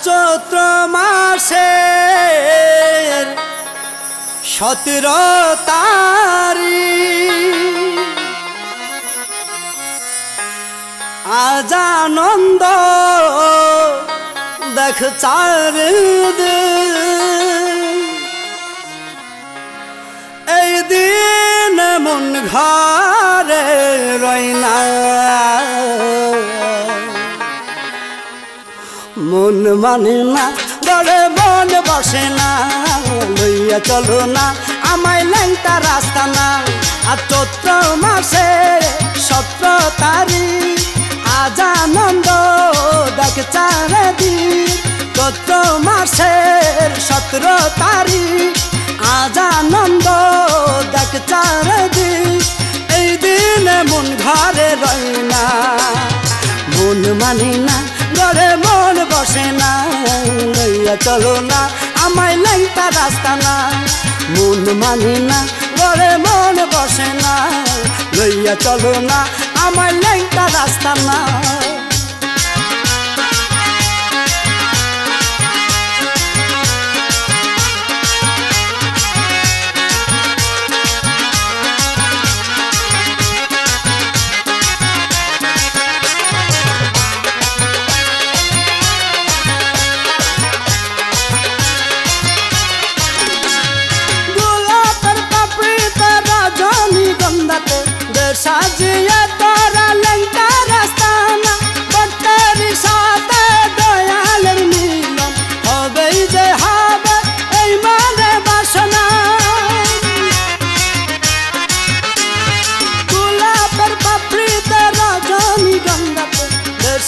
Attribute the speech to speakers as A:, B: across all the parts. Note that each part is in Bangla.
A: চৈত্র মাসের 17 তারিখ আজ আনন্দ দেখ চারিদিক। এই দিন মন ঘরে রয় না, মন মানে না গড়ে মন বসে না। লইয়া চলো না আমায় ল্যাংটা রাস্তা না। আর চৈত্র মাসে 17 তারিখ আজ আনন্দ দেখ চারিদিক। চৈত্র মাসের 17 তারিখ আজ আনন্দ দেখ চারিদিক। এই দিনে মন ঘরে রয় না, মন মানে না গড়ে মন বসে না। লইয়া চলো না আমায় ল্যাংটা রাস্তা না। মন মানে না গড়ে মন বসে না। লইয়া চলো না আমায় ল্যাংটা রাস্তা না। সাজিয়ে তোরা ল্যাংটা রাস্তা না। বট্টারি সাথে দয়ালের মিলন হবেই যে হবে এই মনে বাসনা। গোলাপের পাপড়িতে রজনীগন্ধাতে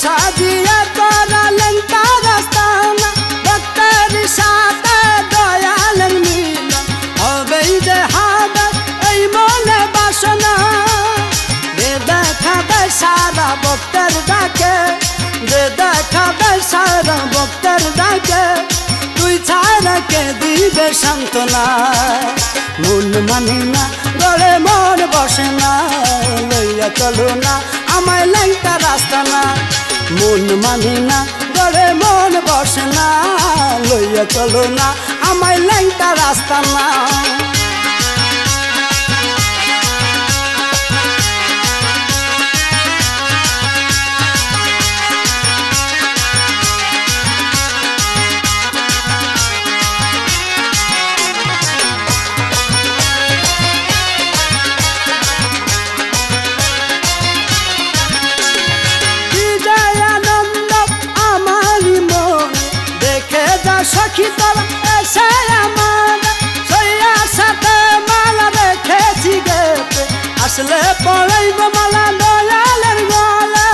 A: সাজিয়ে তোরা ল্যাংটা রাস্তা না। বট্টারি সাথে দয়ালের মিলন হবেই যে হবে এই মনে বাসনা। সারা ভক্তের ডাকে, যে দেখা দেয় সারা ভক্তের ডাকে, তুই ছাড়া কে দিবে সান্ত্বনা। মন মানে না গড়ে মন বসে না। লইয়া চলো না আমায় ল্যাংটা রাস্তা না। মন মানে না গড়ে মন বসে না। লইয়া চলো না আমায় ল্যাংটা রাস্তা না। সখী তোরা এসে আমার সইয়ার সাথে মালা রেখেছি গেতে। আসলে পড়াইব মালা দয়ালের গলা।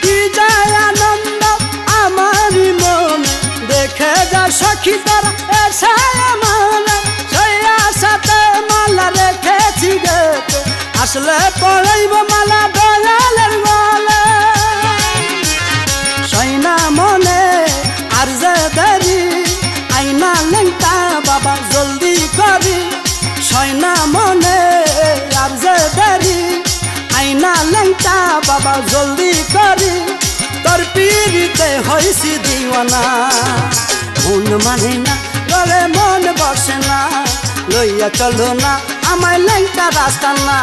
A: কি যায় আনন্দ আমারই মনে দেখে যা সখী তোরা এসে আমার সইয়ার সাথে মালা রেখেছি গেতে। আসলে পড়াইব মালা দয়ালের গলা। সইনা মনে আর যে দেরি আইনা ল্যাংটা বাবা জলদি করি। সইনা মনে আর যে দেরি আইনা ল্যাংটা বাবা জলদি করি। তোর পিড়িতে হইছি দিওয়ানা। মন মানে না গড়ে মন বসে না। লইয়া চলো না আমায় ল্যাংটা রাস্তা না।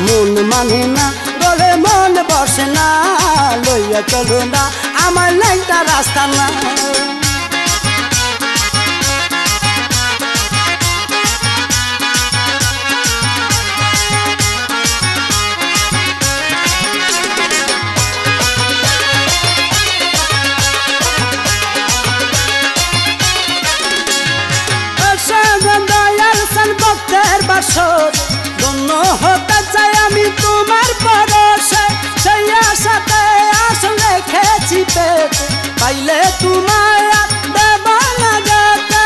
A: মন মানে না গড়ে মন বসে না। লইয়া চলো না আমার ল্যাংটা রাস্তা না। দয়াল সান ভক্তের বাসর ধন্য হতে চাই আমি তোমার পরশে। সেই আশাতে আসল রেখেছি পেতে, পাইলে তোমায় আর দেব না যেতে।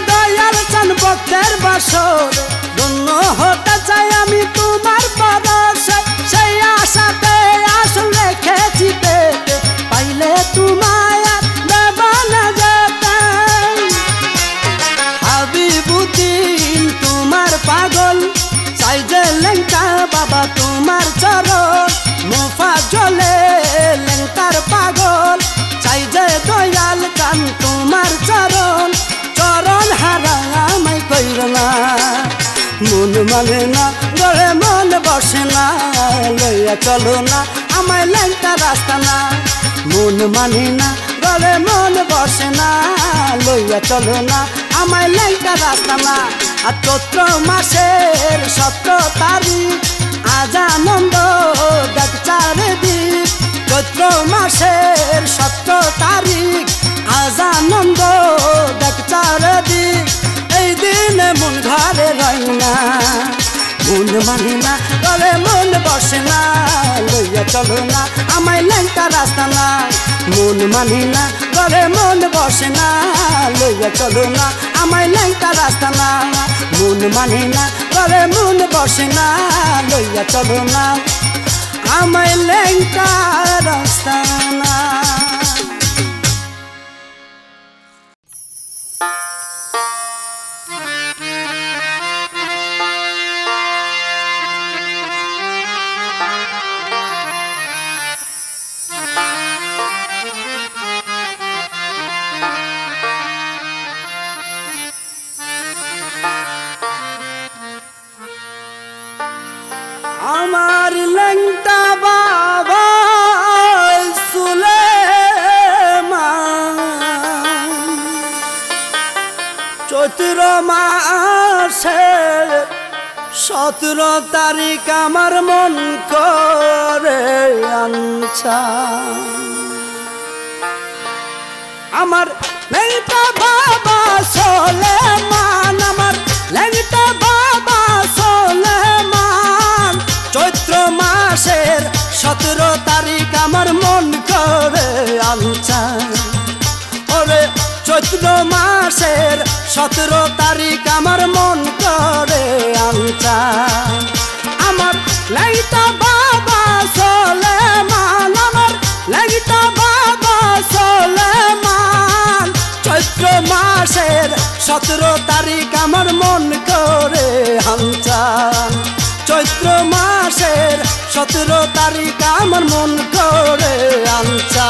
A: দয়াল চান ভক্তের বাসর ধন্য হতে চাই আমি তোমার পরশে। সেই আশাতে আসল রেখেছি পেতে, পাইলে তোমায় আর দেব না যেতে। হাবিবুদ্দিন তোমার পাগল চাই যে ল্যাংটা বাবা দয়াল চান তোমার চরণ চরণ হারা আমায় কইর না মন মানে না গড়ে মন বসে না লইয়া চলো না আমায় ল্যাংটা রাস্তা না মন মানে না গড়ে মন বসে না লইয়া চলো না আমায় ল্যাংটা রাস্তা না আর চৈত্র মাসের 17 তারিখ আজ আনন্দ দেখ চারিদিক চৈত্র মাসের 17 তারিখ আজ আনন্দ দেখ চারিদিক এই দিনে মন ঘরে রই না মন মানি না গলে মন বসে না লইয়া চলো না আমায় ল্যাংটা রাস্তা না মন মানি না গলে মন বসে না লইয়া চলো না আমায় ল্যাংটা রাস্তা না মন মানি না গলে মন বসে না লইয়া চলো না আমায় ল্যাংটা রাস্তা না আমার ল্যাংটা বাবা সুলেমান চৈত্র মাসের 17 তারিখ আমার মন করে আনছা আমার ল্যাংটা বাবা সুলেমান আমার ল্যাংটা বাবা সুলেমান চৈত্র মাসের 17 তারিখ আমার মন করে আনছা ওরে চৈত্র মাসের 17 তারিখ আমার মন করে আনছা আমার ল্যাংটা বাবা সুলেমান আমার ল্যাংটা বাবা সুলেমান চৈত্র মাসের 17 তারিখ আমার মন করে আনছা চৈত্র মাসের 17 তারিখ আমার মন করে আনছা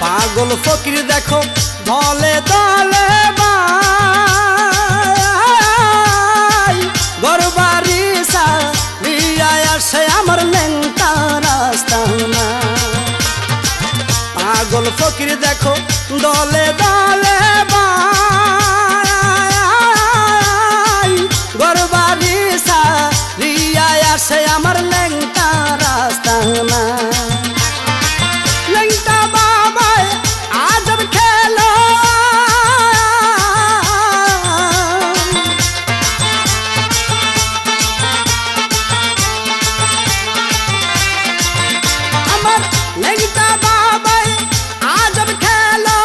A: পাগল ফকির দেখো দলে দলে ভাই গরবারি সারিয়া আসে আমার ল্যাংটা রাস্তা না পাগল ফকির দেখো দলে দলে ভাই গরবারি সারিয়া আসে আমার ল্যাংটা রাস্তা না ল্যাংটা বাবায় আজব খেলো আমার ল্যাংটা বাবায় আজব খেলো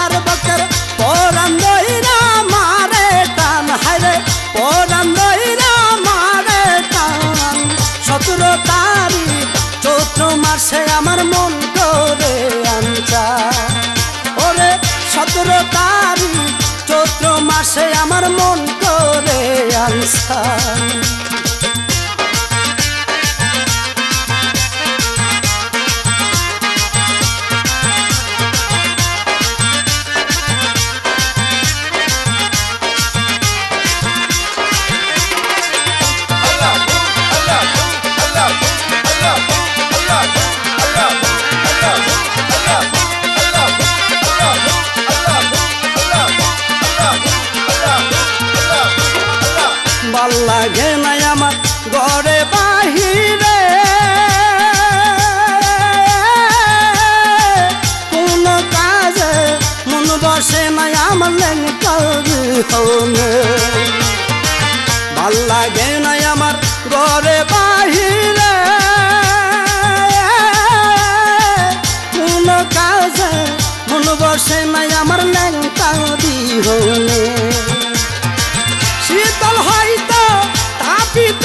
A: আর বকর পরান দইরা মারে টান হায়রে পরান দইরা মারে টান 17 তারিখ চৈত্র মাসে আমার মন করে আনছা ওরে 17 তারিখ চৈত্র মাসে আমার মন করে আনছা ভাল লাগে না আমার ঘরে বাহিরে কোন কাজে মন বসে না আমার ল্যাংটার হনে ভাল লাগে না আমার ঘরে বাহিরে বসে নাই আমার ল্যাংটা বিহনে শীতল হয়তো তাপিত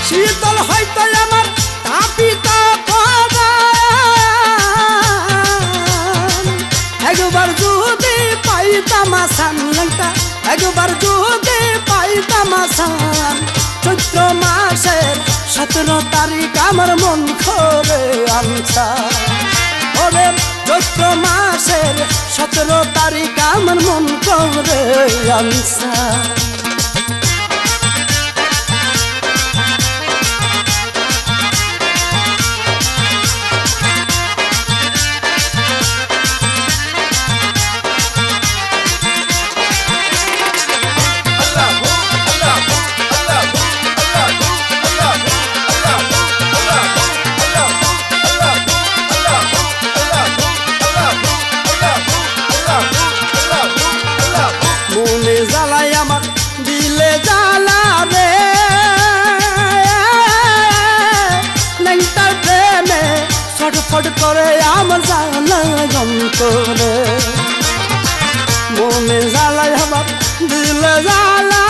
A: শীতল হয়তো আমার তাপিত একবার যদি পাইতাম আসান ল্যাংটা একবার যদি পাইতাম আসান চৈত্র মাসের 17 তারিখ আমার মন করে আনছা ওরে চৈত্র মাসের 17 তারিখ আমার মন করে আনছা ছটফট করে আমার জ্বালা যন্ত্রে মনে জ্বালায় আমার দিলে জ্বালা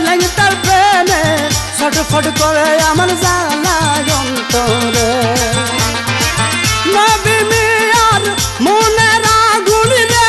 A: ল্যাংটার প্রেমে ছটফট করে আমার জ্বালা যন্ত্রে নবী মিয়ার মনের আগুন রে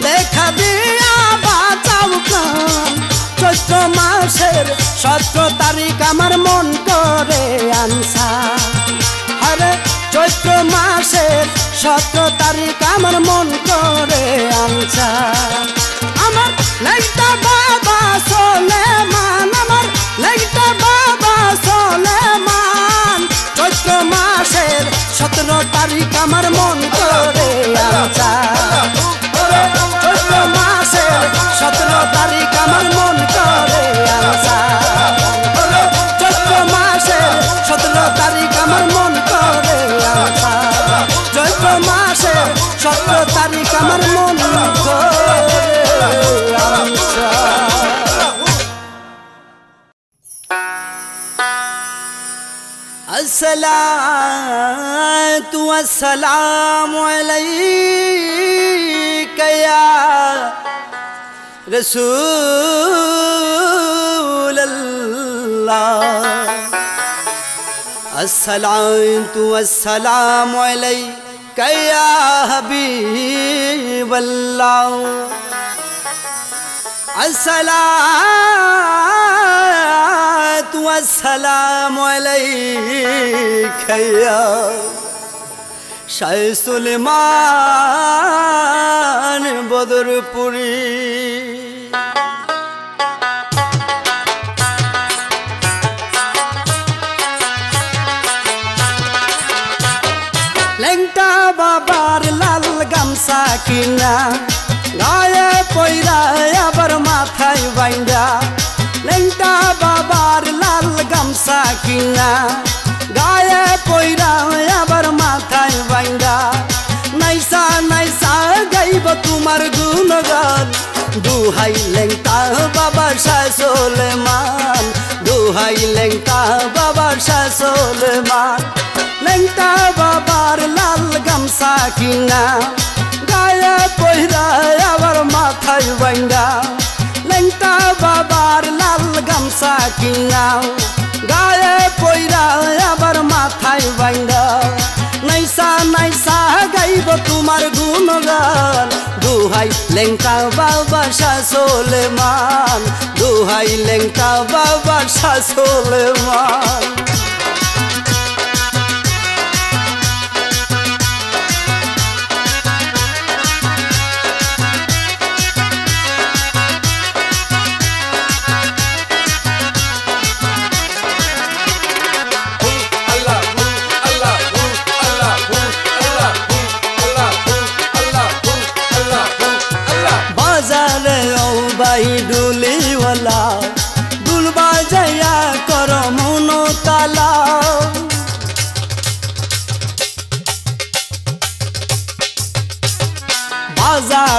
A: দেখা দিয়া বাঁচাও প্রাণ চৈত্র মাসের 17 তারিখ আমার মন করে আনছা আরে চৈত্র মাসের 17 তারিখ আমার মন করে আনছা আমার ল্যাংটা বাবা সোলেমান আমার ল্যাংটা বাবা সোলেমান চৈত্র মাসের 17 তারিখ আমার মন করে আনছা চৈত্র মাসের 17 তারিখ আমার মন করে আনছা চৈত্র মাসের 17 তারিখ আমার মন করে আনছা চৈত্র মাসের 17 তারিখ আমার মন করে আনছা अस्सलातु वस्सलामु अलैका या रसूल अल्लाह अस्सलातु वस्सलामु अलैका या हबीब अल्लाह अस्सलातु वस्सलामु अलैका या शाह सुलेमान बदरपुरी ল্যাংটা বাবার লাল গামছা কিনা গায়ে পয়রা আবার মাথায় বাইন্দা ল্যাংটা বাবার লাল গামছা কিনা গায়ে পয়রা আবার মাথায় বাইন্দা নাইসা নাইসা গাইব তোমার গুণগান দুহাই ল্যাংটা বাবা শাহ সুলেমান দুহাই ল্যাংটা বাবা শাহ সুলেমান ল্যাংটা বাবার লাল গামছা কিনা গায়ে পয়রা আবার মাথায় বাইন্দা ল্যাংটা বাবার লাল গামছা কিনা গায়ে পয়রা আবার মাথায় বাইন্দা নাইসা নাইসা গাইব তোমার গুণগান দুহাই ল্যাংটা বাবা শাহ সুলেমান দুহাই ল্যাংটা বাবা শাহ সুলেমান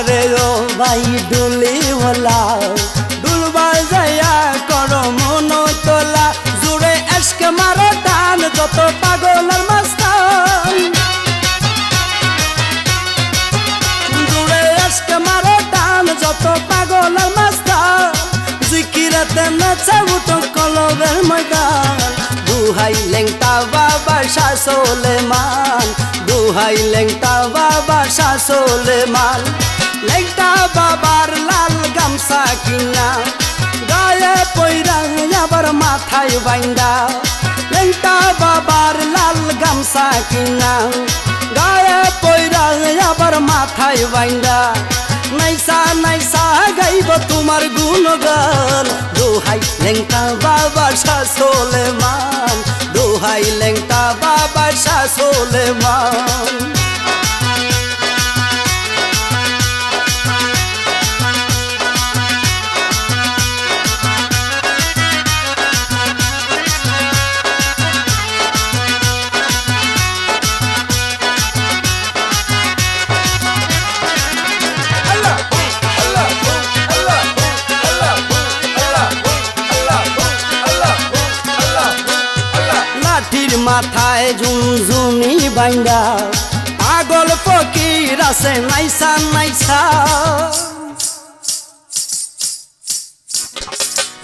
A: রে ও ভাই ডুলি ওলা ডুলবা যাইয়া করো মন তোলা জুড়ে এসকে মারো টান যত পাগলের মাস্তান জুড়ে এসকে মারো টান যত পাগলের মাস্তান জিকিরাতে নাচে উঠো কলবের ময়দান দুহাই লেংটা বাবা শাহ সুলেমান দুহাই লেংটা বাবা শাহ সুলেমান লেংটা বাবার লাল গামছা কিনা গায়ে পয়রা আবার মাথায় বাইন্দা লেংটা বাবার লাল গামছা কিনা গায়ে পয়রা আবার মাথায় বাইন্দা নাইসা নাইসা গাইব তোমার গুণগান দোহাই লেংটা বাবা শাহ সুলেমান দোহাই লেংটা বাবা শাহ সুলেমান মাথায় ঝুনঝুনি বাইন্দা পাগল ফকির আছে নাইসা নাইসা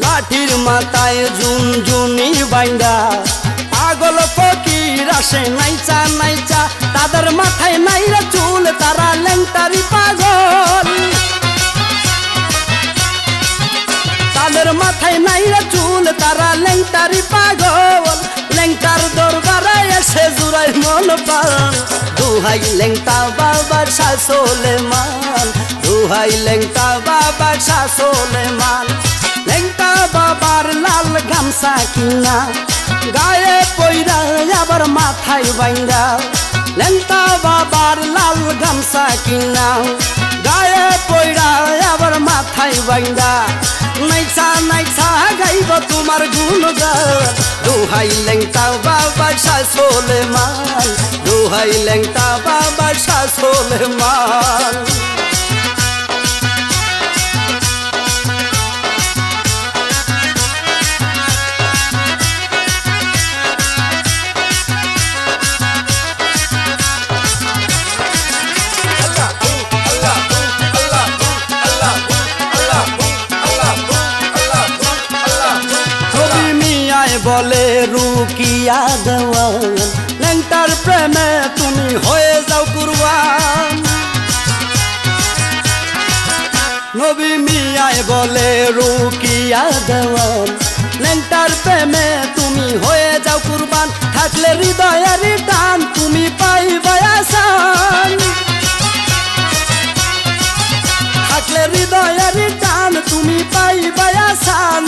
A: লাঠির মাথায় ঝুনঝুনি বাইন্দা পাগল ফকির আছে নাইসা নাইসা তাদের মাথায় নাইরা চুল তারা লেংটারি পাগল তাদের মাথায় নাইরা চুল তারা লেংটারি পাগল লেংটার দরবারে এসে জুড়াই মন প্রাণ দুহাই লেংটা বাবা শাহ সুলেমান দুহাই লেংটা বাবা শাহ সুলেমান লেংটা বাবার লাল গামছা কিনা গায়ে পয়রা আবার মাথায় বাইন্দা লেংটা বাবার লাল গামছা কিনা গায়ে পয়রা আবার মাথায় বাইন্দা নাইসা নাইসা গাইব তোমার গুণগান দোহাই লেংটা বাবা শাহ সুলেমান দোহাই লেংটা বাবা শাহ সুলেমান বলে রুকিয়া দেওয়ান লেংটার প্রেমে তুমি হয়ে যাও কুরবান নবী মিয়ায় বলে রুকিয়া দেওয়ান লেংটার প্রেমে তুমি হয়ে যাও কুরবান থাকলে হৃদয়ের টান তুমি পাইবে আসান থাকলে হৃদয়ের টান তুমি পাইবে আসান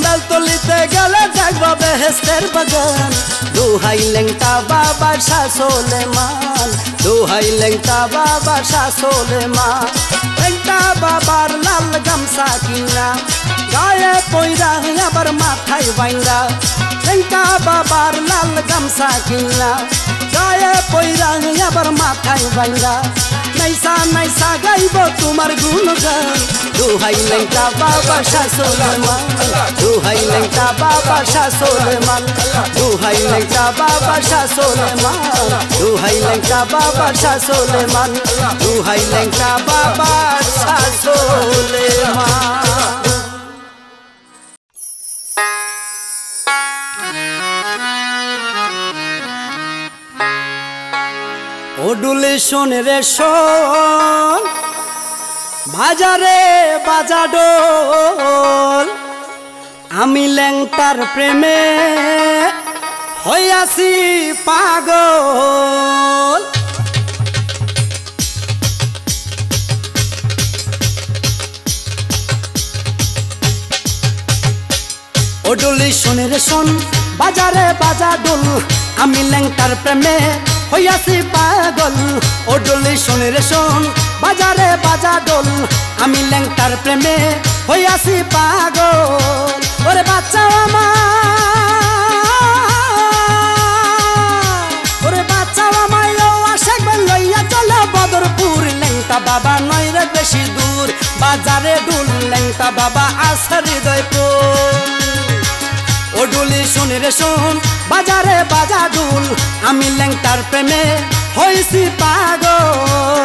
A: বেলতলিতে গেলে দেখবা বেহেশতের বাগান দোহাই লেংটা বাবা শাহ সুলেমান দোহাই লেংটা বাবা শাহ সুলেমান লেংটা বাবার লাল গামছা কিনা গায়ে পয়রা আবার মাথায় বাইন্দা লেংটা বাবার লাল গামছা কিনা গায়ে পয়রা আবার মাথায় বাইন্দা নাইসা নাইসা গাইব তোমার গুণগান দোহাই লেংটা বাবা শাহ সুলেমান দোহাই লেংটা বাবা শাহ সুলেমান দোহাই লেংটা বাবা শাহ সুলেমান দোহাই লেংটা বাবা শাহ সুলেমান দোহাই লেংটা বাবা শাহ সুলেমান ও ডুলি শোন রে শোন বাজারে বাজা ডোল আমি লেংটার প্রেমে হইয়াছি পাগল ও ডুলি শোন রে শোন বাজারে বাজা ডোল আমি লেংটার প্রেমে হইয়াছি পাগল ও ডুলি শোন রে শোন বাজারে বাজা ডোল আমি লেংটার প্রেমে হইয়াছি পাগল ওরে বাচ্চা ওরে বাচ্চা আমায় আশেক লইয়া চলে বদরপুর লেংটা বাবা নয় রে বেশি দূর বাজারে ডুল ল্যাংটা বাবা আছে হৃদয়পুর ও ডুলি শুনি রে শুন বাজারে বাজা ডুল আমি ল্যাংটার প্রেমে হইছি পাগল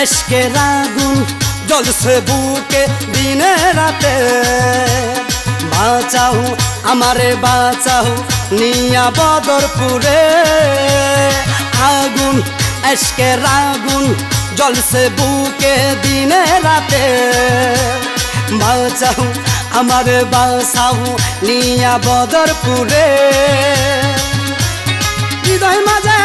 A: এশকের আগুন জ্বলছে বুকে দিনে রাতে বাঁচাও আমারে বাঁচাও নিয়া বদরপুরে আগুন এশকের আগুন জ্বলছে বুকে দিনে রাতে বাঁচাও আমারে বাঁচাও নিয়া বদরপুরে হৃদয় মাঝে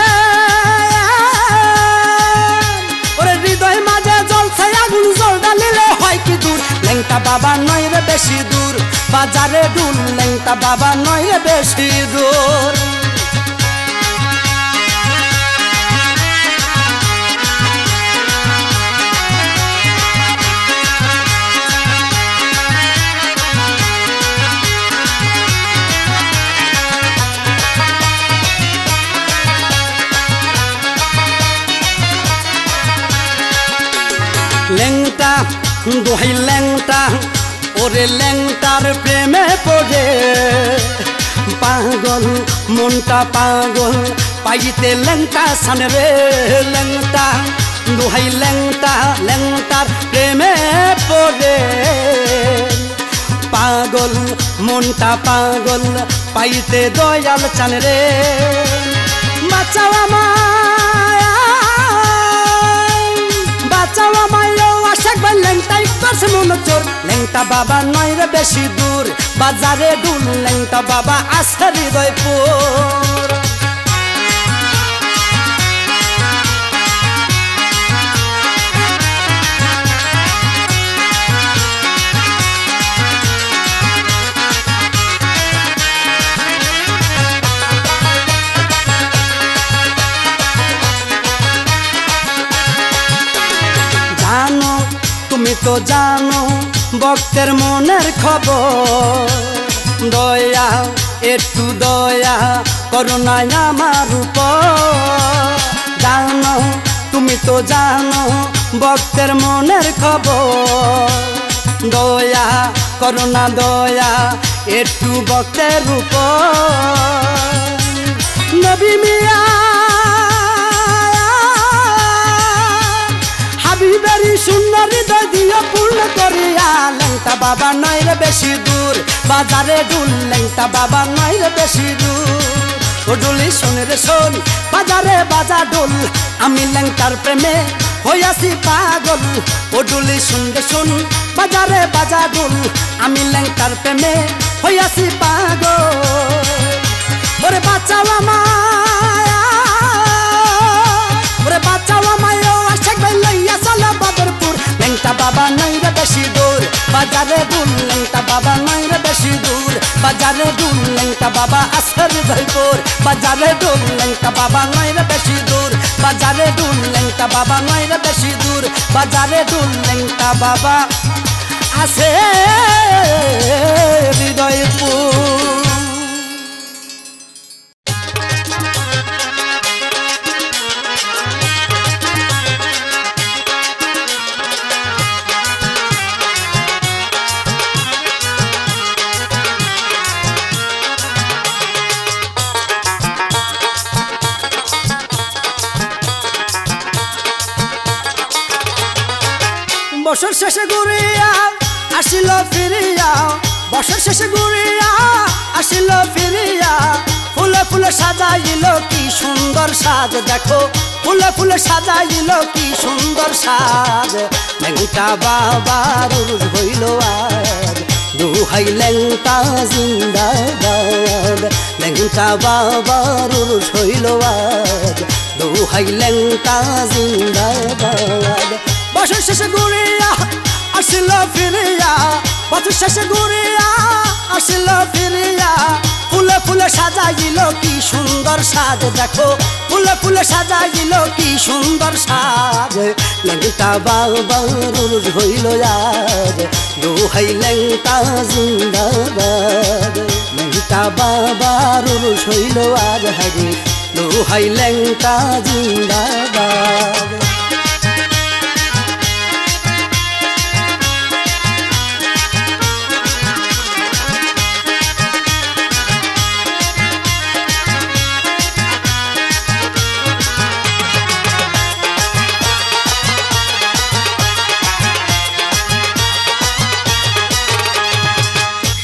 A: ল্যাংটা বাবা নয় রে বেশি দূর বাজারে ডুল ল্যাংটা বাবা নয় রে বেশি দূর ল্যাংটা দোহাই ল্যাংটা ওরে ল্যাংটার প্রেমে পড়ে পাগল মনটা পাগল পাইতে ল্যাংটা সানে রে ল্যাংটা দোহাই ল্যাংটা ল্যাংটার প্রেমে পড়ে পাগল মনটা পাগল পাইতে দয়াল চান রে বাঁচাও আমায় বাঁচাও আমায় ল্যাংটাই করছে মন চোর ল্যাংটা বাবা নয় রে বেশি দূর বাজারে ডুল ল্যাংটা বাবা আছে হৃদয়পুর তুমি তো জানো ভক্তের মনের খবর দয়া একটু দয়া করুণা আমার উপর জানো তুমি তো জানো ভক্তের মনের খবর দয়া করুণা দয়া একটু ভক্তের উপর নবী মিয়া হাবিবেরি সুন্দর হৃদয় দিয়ে পূর্ণ করিয়া ল্যাংটা বাবা নয় রে বেশি দূর বাজারে ডুল ল্যাংটা বাবা নয় রে বেশি দূর ও ডুলি শোন রে শোন বাজারে বাজা ডুল আমি ল্যাংটার প্রেমে হইয়াছি পাগল ও ডুলি শুন রে শোন বাজারে বাজা ডুল আমি ল্যাংটার প্রেমে হইয়াছি পাগল ওরে বাঁচাও আমায় ওরে বাঁচাও আমায় ল্যাংটা বাবা নয় রে বেশি দূর বাজারে ডুল ল্যাংটা বাবা নয় রে বেশি দূর বাজারে ডুল ল্যাংটা বাবা আছে হৃদয়পুর বাজারে ডুল ল্যাংটা বাবা নয় রে বেশি দূর বাজারে ডুল ল্যাংটা বাবা নয় রে বেশি দূর বাজারে ডুল ল্যাংটা বাবা আছে হৃদয়পুর বছর শেষে ঘুরিয়া আসিল ফিরিয়া বছর শেষে ঘুরিয়া আসিল ফিরিয়া ফুলে ফুলে সাজাইল কি সুন্দর সাজ দেখো ফুলে ফুলে সাজাইল কি সুন্দর সাজ ল্যাংটা বাবার উরুস হইল আজ দোহাই ল্যাংটা জিন্দাবাদ ল্যাংটা বাবার উরুস হইল আজ দোহাই ল্যাংটা জিন্দাবাদ বছর শেষে ঘুরিয়া আসিল ফিরিয়া বছর শেষে ঘুরিয়া আসিল ফিরিয়া ফুলে ফুলে সাজাইল কি সুন্দর সাজ দেখো ফুলে ফুলে সাজাইল কি সুন্দর সাজ লেংটা বাবা রুজ হইল আজ দোহাই লেংটা জিন্দাবাদ লেংটা বাবা রুজ হইল আজ হারি দোহাই লেংটা জিন্দাবাদ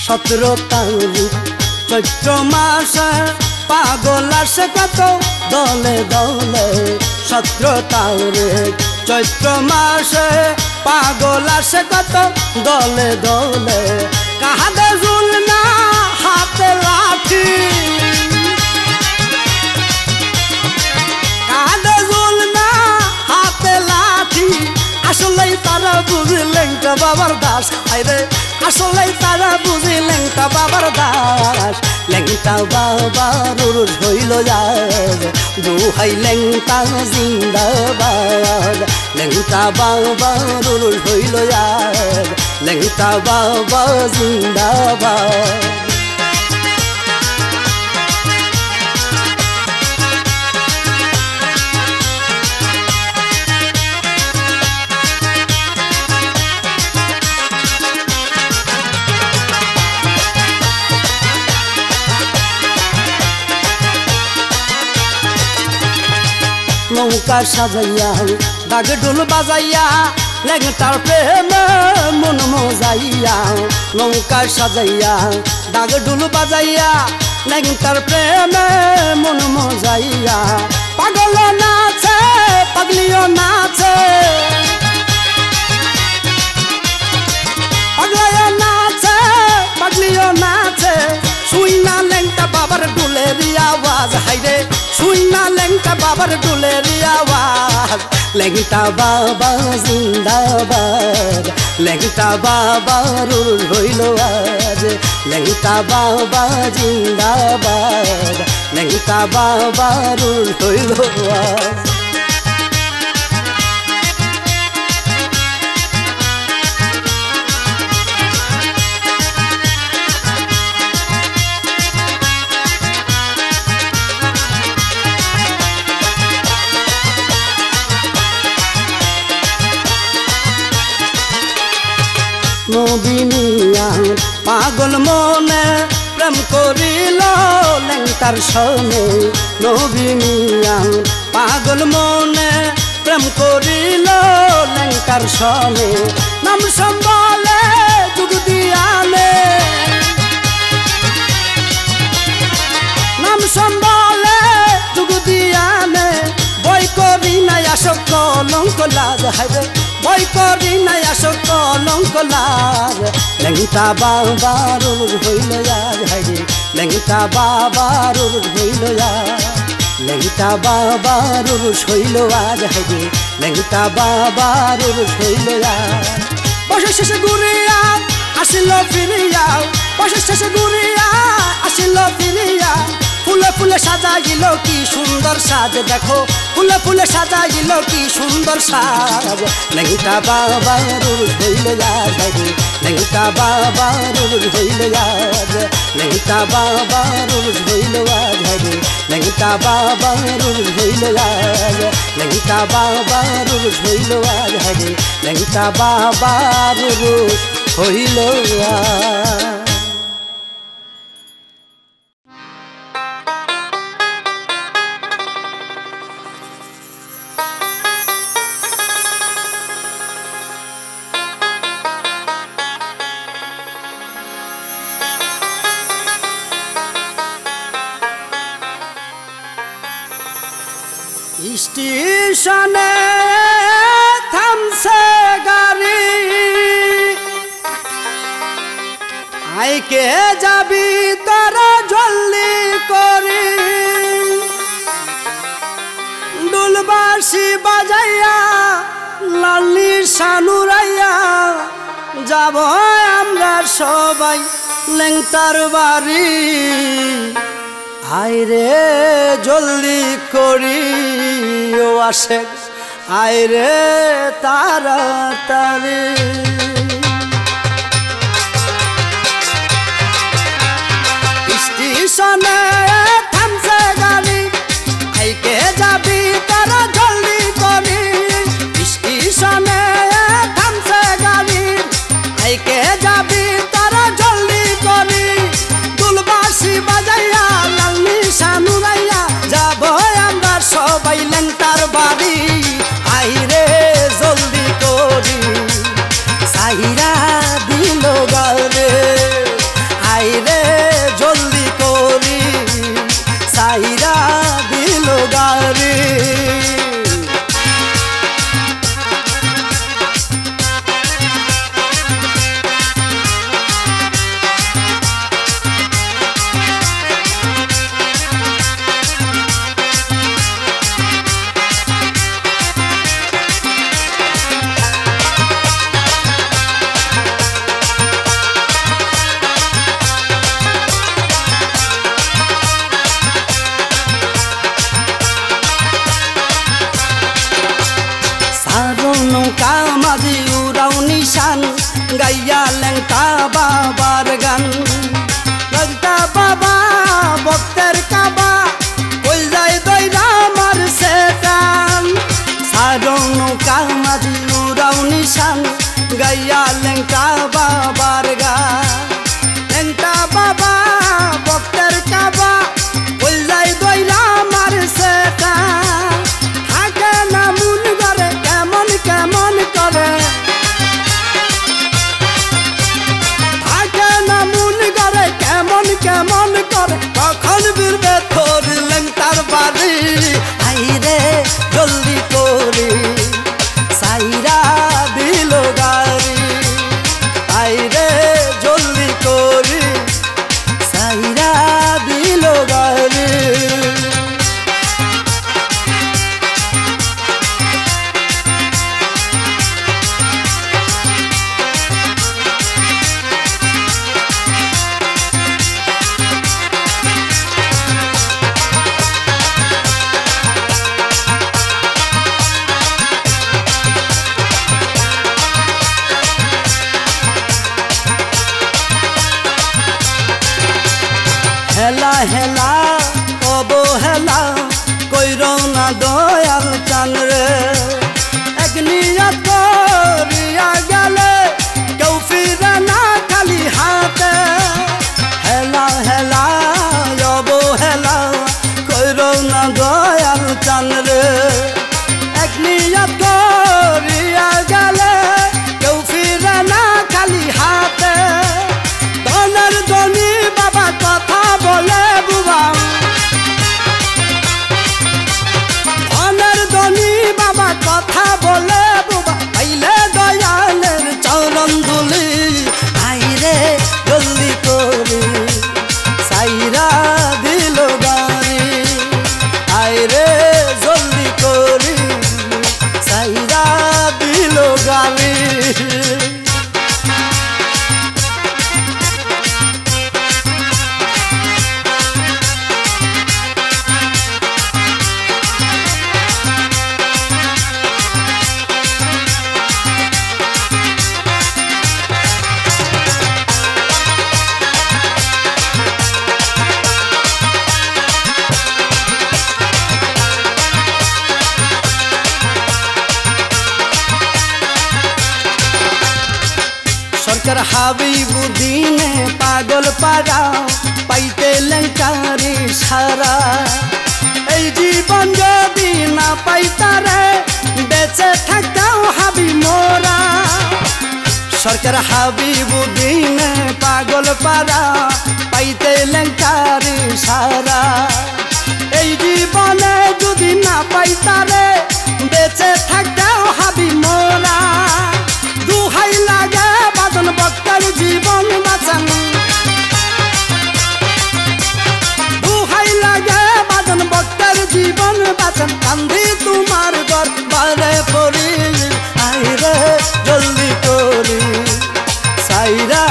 A: সতেরো তারিখ চৈত্র মাসে পাগল আসে কত দলে দলে 17 তারিখ চৈত্র মাসে পাগল আসে কত দলে দলে কাঁধে ঝুলনা হাতে লাঠি কাঁধে ঝুলনা হাতে লাঠি আসলেই তারা বুঝলেন বাবার দাস আইরে আসলেই তারা বুঝলেন বাবার দাস লেংটা বাবা রুজ হইল আজ দোহাই লেংটা জিন্দাবাদ লেংটা বাবা রুজ হইল আজ লেংটা বাবা জিন্দাবাদ নৌকা সাজাইয়া দাগ ঢোল বাজাইয়া লেংটার প্রেমে মন মজাইয়া নৌকা সাজাইয়া দাগ ঢোল বাজাইয়া লেংটার প্রেমে মন মজাইয়া পাগল নাচে পাগলিও নাচে পাগলিও নাচে পাগলিও নাচে শুই না লেংটা বাবার ডুলের আওয়াজ হাইরে শুই না লেংটা বাবার ডুলের আওয়াজ লেংটা বাবা জিন্দাবাদ লেংটা বাবা রুজ হইল আজ লেংটা বাবা জিন্দাবাদ লেংটা বাবা রুজ হইল আজ নবী মিয়া পাগল মনে প্রেম করিল লেংটার সনে নবী মিয়া পাগল মনে প্রেম করিল লেংটার সনে নাম সম্বলে যুগ দিয়ালে নাম সম্বলে যুগ দিয়ালে বই করি নাই আসক কলঙ্ক লাজ হাইরে বই করি নাই আসক কলঙ্ক লাজ লেংটা বাবা রুজ হইল আজ হাইরে লেংটা বাবা রুজ হইল আজ লেংটা বাবা রুজ হইল আজ হাইরে লেংটা বাবা রুজ হইল আজ বছর শেষে ঘুরিয়া আসিল ফিরিয়া বছর শেষে ঘুরিয়া আসিল ফিরিয়া ফুলে ফুলে সাজাইল কি সুন্দর সাজ দেখো ফুলে ফুলে সাজাইল কি সুন্দর সাজ লেংটা বাবা রুজ হইল আজ হাইরে লেংটা বাবা রুজ হইল আজ লেংটা বাবা রুজ হইল আজ হাইরে লেংটা বাবা রুজ হইল আজ লেংটা বাবা রুজ হইল আজ হাইরে লেংটা বাবা রুজ হইল আজ স্টেশনে থামছে গাড়ি আইকে যাবি তোরা জলদি করি ডুলবাসি বাজাইয়া লালি সানুরাইয়া যাব আমরা সবাই লেংটার বাড়ি আইরে জলদি করি ও আশেক আইরে তাড়াতাড়ি স্টেশনে থামছে গাড়ি আইকে যাবি তারা জলদি করি স্টেশনে থামছে গাড়ি আইকে যাবি তারা জলদি করি দুলবাসি বাজাইয়া লালনি সানুরাইয়া যাব আমরা সবাই লেংটার বাড়ি আইরে জলদি করি সাইরা দিল গারে আইরে জলদি করি সাইরা দিল গারে নৌকা মাঝি উড়াও নিশান গাইয়া লেংটা বাবার গান লেংটা বাবা ভক্তের কাবা কই যায় দইরা মার সেটান সারো নৌকা মাঝি উড়াও নিশান গাইয়া লেংটা বাবার গান লেংটা বাবা ভক্তের কাবা কই যায় দইরা মার সেটান থাকে না মুন করে কেমন করে থাকে না মন করে কেমন করে কখন বিরবে তোর লেংটার বাড়ি আইরে জলদি করি সাইরা দিল গাড়ি আইরে জলদি করি সাইরা দিল গাড়ি হেলা হেলা অবহেলা কইরো না দয়াল চান রে এক নিয়ত করিয়া গেলে কেউ ফিরে না খালি হাতে হেলা হেলা অবহেলা কইরো না দয়াল চান রে এক নিয়ত করিয়া গেলে কেউ ফিরে না খালি হাতে ধনের ধনী বাবা কথা বলে বুবা ধনের ধনী বাবা কথা বলে বুবা আইলে দয়ালের চরণ ধুলি আইরে জলদি করি সাইরা দিল গাড়ি আইরে জলদি করি সাইরা দিল গাড়ি সরকার হাবিবুদ্দিনে পাগল পাড়া পাইতে লেংটারি সারা এই জীবন যদি না পাইতারে বেঁচে থাকতাম হাবি মোরা সরকার হাবিবুদ্দিনে পাগল পাড়া পাইতে লেংটারি সারা এই জীবনে যদি না পাইতারে বেঁচে থাকতাম হাবি মোরা দুহাই লাগে বাদন বক্তার জীবন বাঁচান দুহাই লাগে বাদন বক্তার জীবন বাঁচান কান্দি তোমার দরবারে পড়ি আইরে জলদি করি সাইরা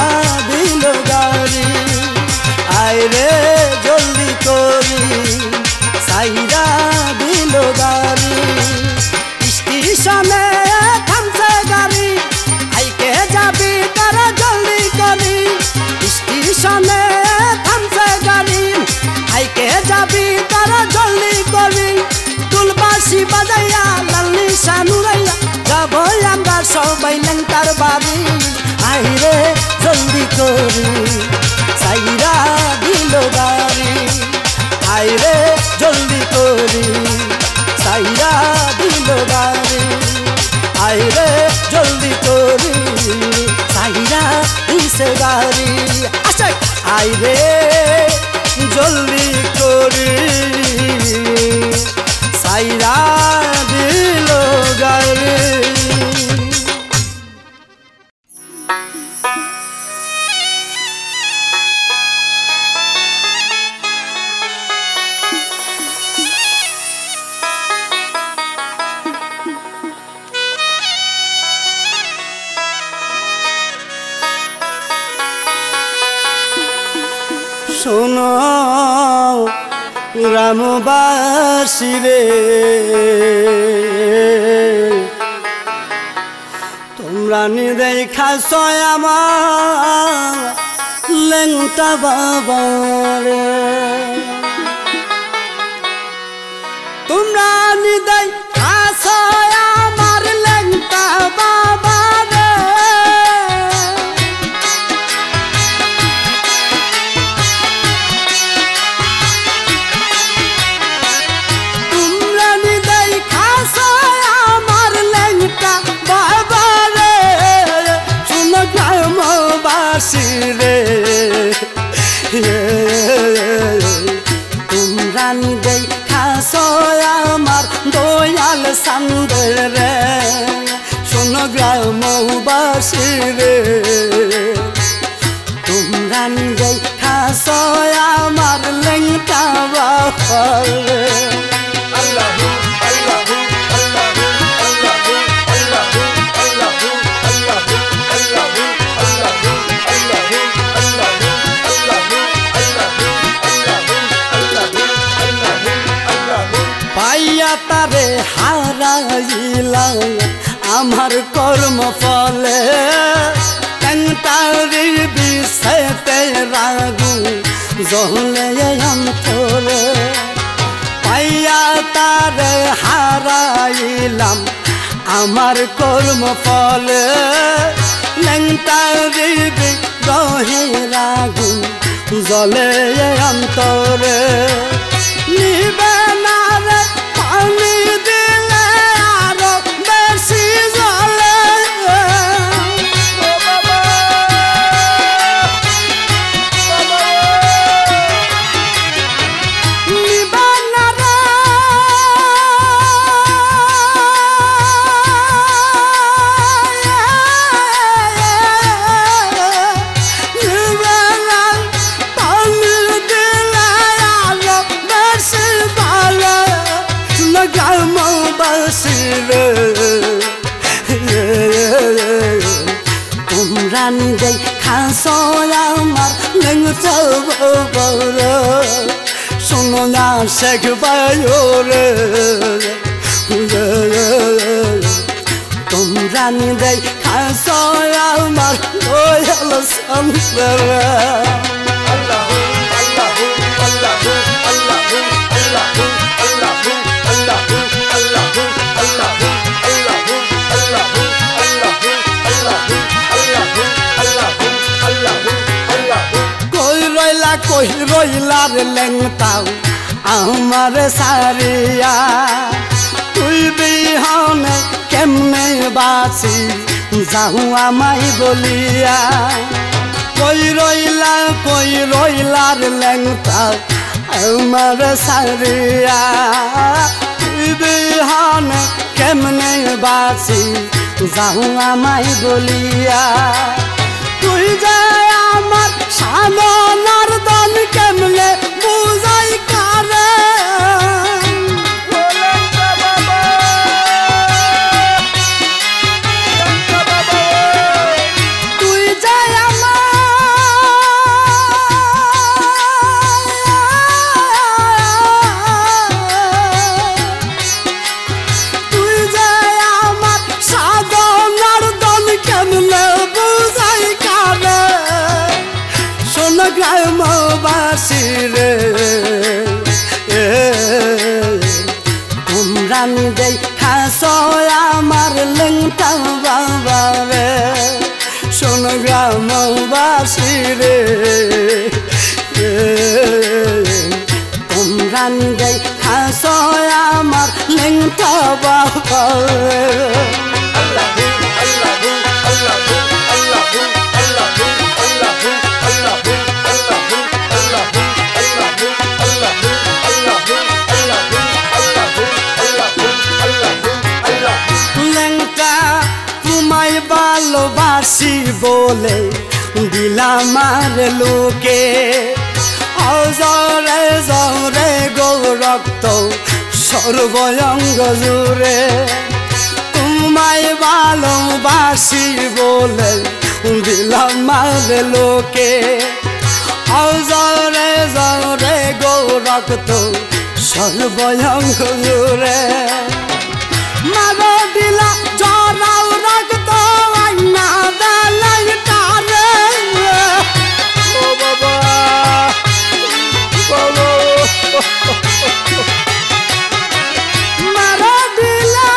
A: আশাক আইরে জলদি করি সাইরা দিল গারে শোনো গ্রামবাসী রে তোমরা দেখাছ আমার লেংটা বাবারে তোমরা দেখাছ আমার লেংটা বাবারে রে তোমরা দেখাছ আমার দয়াল সান্দের রে শোনো গ্রামবাসী রে তোমরা দেখাছ আমার লেংটা বাবার রে তারে হারাইলাম আমার কর্ম ফলে টংটারি বিষেতে রাগু জলে অন্তরে পাইয়া তারে হারাইলাম আমার কর্ম ফলে টংটারি রহে রাগু জলে অন্তরে নিবে না রে পানি দিলে আরো বেশি জলে নিবে না রে নিবে না পানি দিলে আরো বেশি ভালো গ্রামবাসী রে তোমরা দেখাছ আমার লেংটা বাবারে শোনো না শেখ ভাইও রে তোমরা দেখাছ আমার দয়াল সান্দের রে কই রইলার লেংটাও আমার সারিয়া তুই বিহনে কেমনে বাঁচি যাও আমায় বলিয়া কই রইলার লেংটাও আমার সারিয়া তুই বিহনে কেমনে বাঁচি যাও আমায় বলিয়া তুই যায় আমার সামনার দন কেমনে বুঝাই কারে তুই যায় আমার সাধনার দন কেমনে বুঝাই কারে শোনো গ্রামবাসী রে তোমরা দেখাছ আমার লেংটা বাবারে শোনো গ্রামবাসী রে তোমরা দেখাছ আমার লেংটা বাবারে
B: Allah
A: बोले दिलाम लोके जरे जरे गो रक्त सर्वअंग जुड़े तुम्हाय भालोबासी बोले दिलाम लोके जरे जरे गो रक्त सर्वअंग जुड़े मारो दिला जराओ रक्त आईना बेलाई तारे ओ बाबा मारो दिला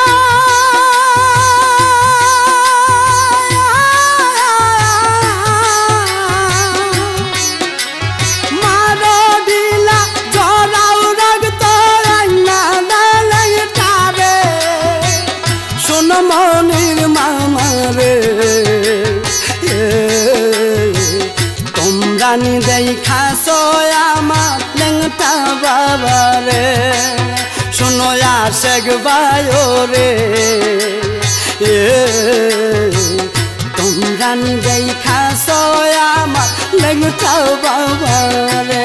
A: मारो दिला जराओ रक्त आईना बेलाई तारे सुन मनिर मामा रे তোমরানি দেখাছো আমার লেংটা বাবা রে শোনো আশেক ভাইও রে তোমরানি দেখাছো আমার লেংটা বাবা রে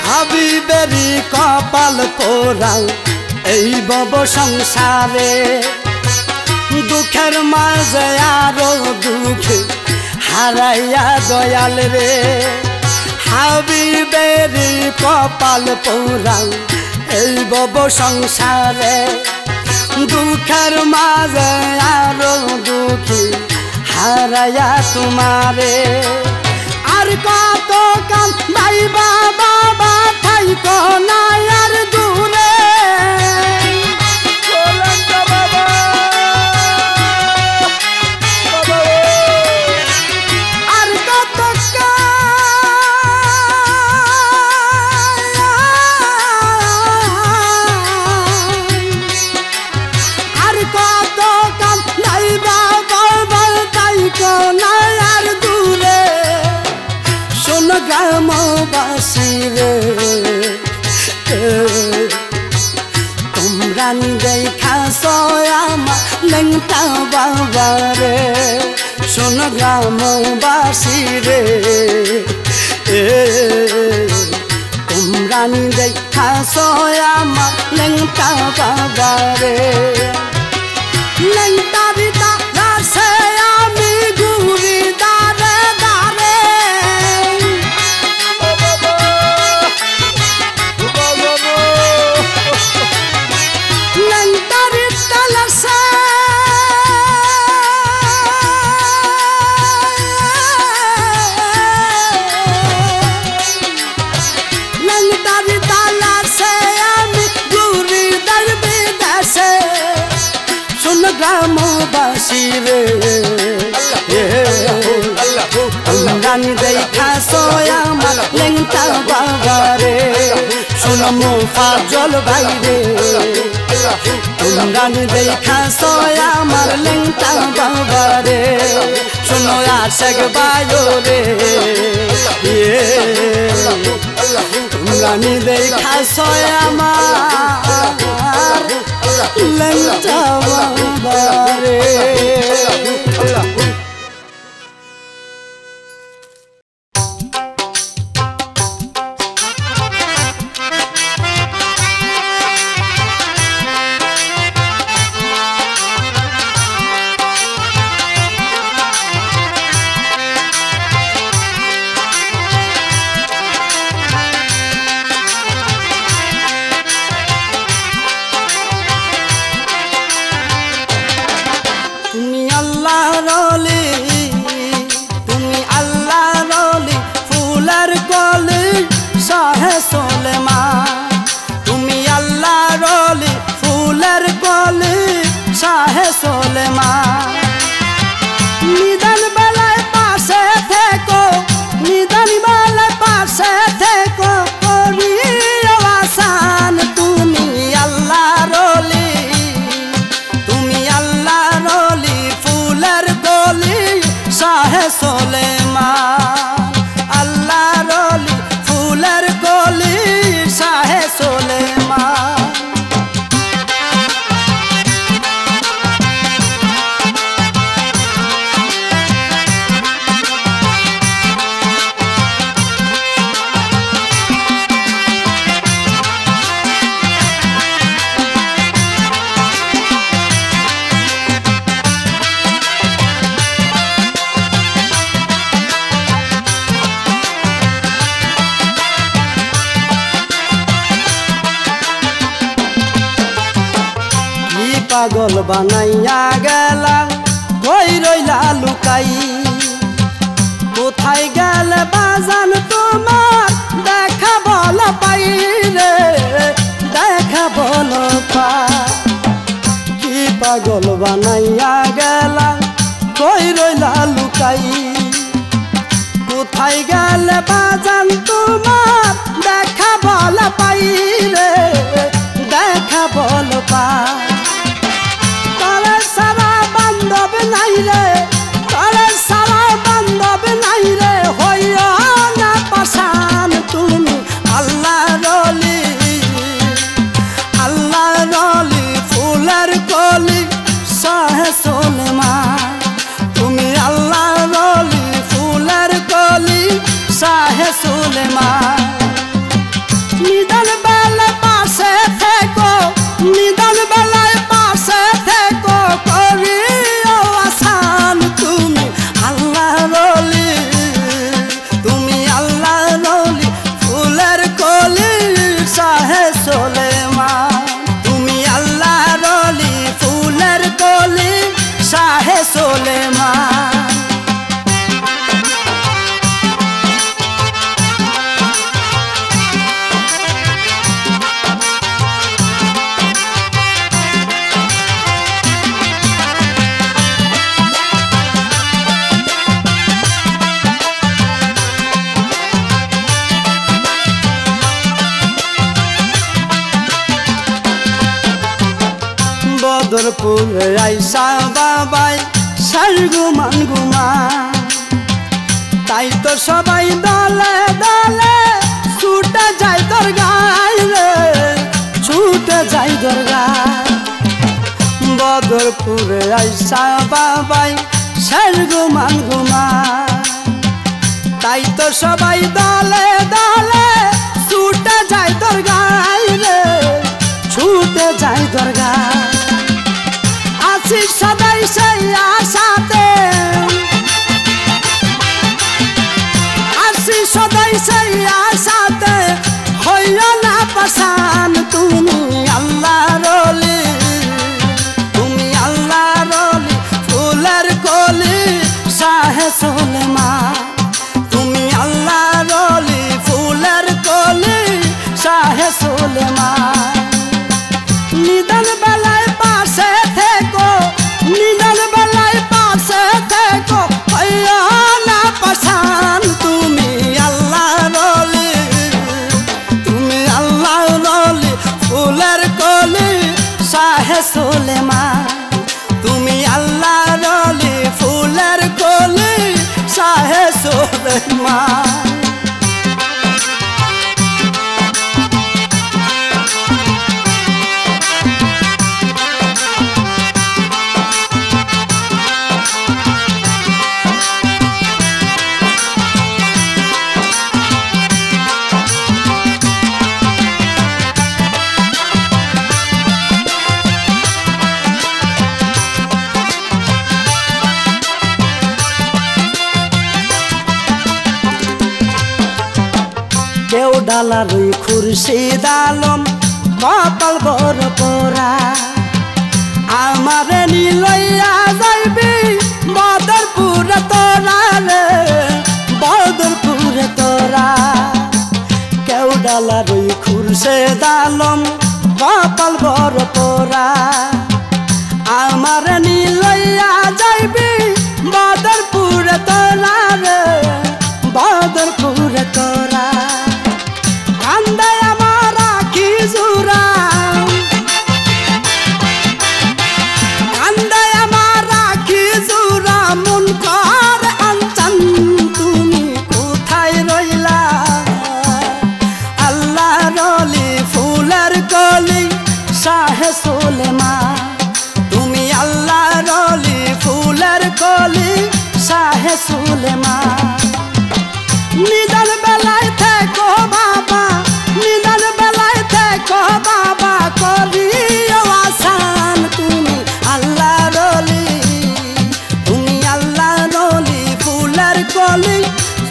A: হাবিবেরি কপাল পোড়া এই বব সংসারে দুঃখের মাঝে আরো দুঃখ হারাইয়া দয়াল রে হাবিবেরি কপাল পোড়া এই বব সংসারে দুঃখের মাঝে আরো দুঃখী হারাইয়া তোমারে আর কত কাল ভাই বাবা থাইকো না আর দূরে আর কত আর কত কাল ভাই বাবা থাইকো না আর দূরে শোন গ্রামবাসী রে তোমরা দেখাছো আমার লেংটা বাবা রে শোন গ্রামবাসী রে তোমরা দেখাছো আমার লেংটা বাবা রে লেংটা দিতা রাসে আমি ঘুরি দারে দারে লেংটারি তালাসে লেংটারি তালাসে আমি ঘুরি দার বিদেশে শোন গ্রামবাসী রে তোমরা দেখাছো আমার লেংটা বাবা রে শোন মুফাজ্জল ভাই রে তোমরা দেখাছো আমার লেংটা বাবা রে শোনো আশেক ভাইও রে তোমরা দেখাছো আমার লেংটা বাবা রে তুমি আল্লাহর ওলি পাগল বানাইয়া গেলা কই রইলা লুকাই কোথায় গেলে বাজান তোমার দেখা বল পাই রে দেখা বল পাই কি পাগল বানাইয়া গেলা কই রইলা লুকাই কোথায় গেলে বাজান তোমার দেখা বল পাই রে দেখা বল পাই তরে সারা বান্ধব নাই রে তরে সারা বান্ধব নাই রে হইও না পাশান তুমি আল্লাহর অলি ফুলের কলি শাহে সুলেমান তুমি আল্লাহর অলি ফুলের কলি শাহে সুলেমান নিদান বেলায় পাশে থেকো নিদান বেলায় পাশে থেকো করিও আসান তুমি আল্লাহর অলি ফুলের কলি শাহে সুলেমান তুমি আল্লাহর অলি ফুলের কলি শাহে সুলেমান বদরপুরে আইসা বাবাই সারগুমান গুমা তাই তো সবাই দলে দলে ছুটে যায় দরগায় রে ছুটে যায় দরগায় বদরপুরে আইসা বাবাই সারগুমান গুমা তাই তো সবাই দলে দলে ছুটে যায় দরগায় রে ছুটে যায় দরগায় আছি সদাই সেই আশাতে আছি সদাই সেই আশাতে হইও না পাশান তুমি আল্লাহর অলি ফুলের কলি শাহে সুলেমান তুমি আল্লাহর অলি ফুলের কলি শাহে সুলেমান নিদান বেলায় পাশে থেকো নিদান বেলায় পাশে থেকো হইও না পাশান তুমি আল্লাহর অলি ফুলের কলি শাহে সুলেমান তুমি আল্লাহর অলি ফুলের কলি শাহে সুলেমান কেউ ডালার ওই খুরশিদ আলম কপাল বড় পোড়া আমারে নিলইয়া যাইবি বদরপুরে তোরা রে বদরপুরে তোরা কেউ ডালার ওই খুরশিদ আলম কপাল বড় পোড়া আমারে নিলইয়া যাইবি বদরপুরে তোরা রে বদরপুরে তোরা কান্দে আমার আখি জুরা কান্দে আমার আখি জুরা মন কর আনচান তুমি কোথায় রইলা আল্লাহর অলি ফুলের কলি শাহে সুলেমান তুমি আল্লাহর অলি ফুলের কলি শাহে সুলেমান নিদান বেলায় থেকো বাবা নিদান বেলায় থেকো বাবা করিও আসান তুমি আল্লাহর অলি ফুলের কলি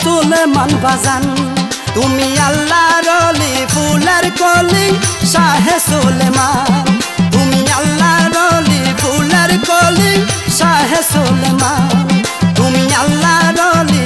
A: সুলেমান বাজান তুমি আল্লাহর অলি ফুলের কলি শাহে সুলেমান তুমি আল্লাহর অলি কলি শাহে সুলেমান তুমি আল্লাহর অলি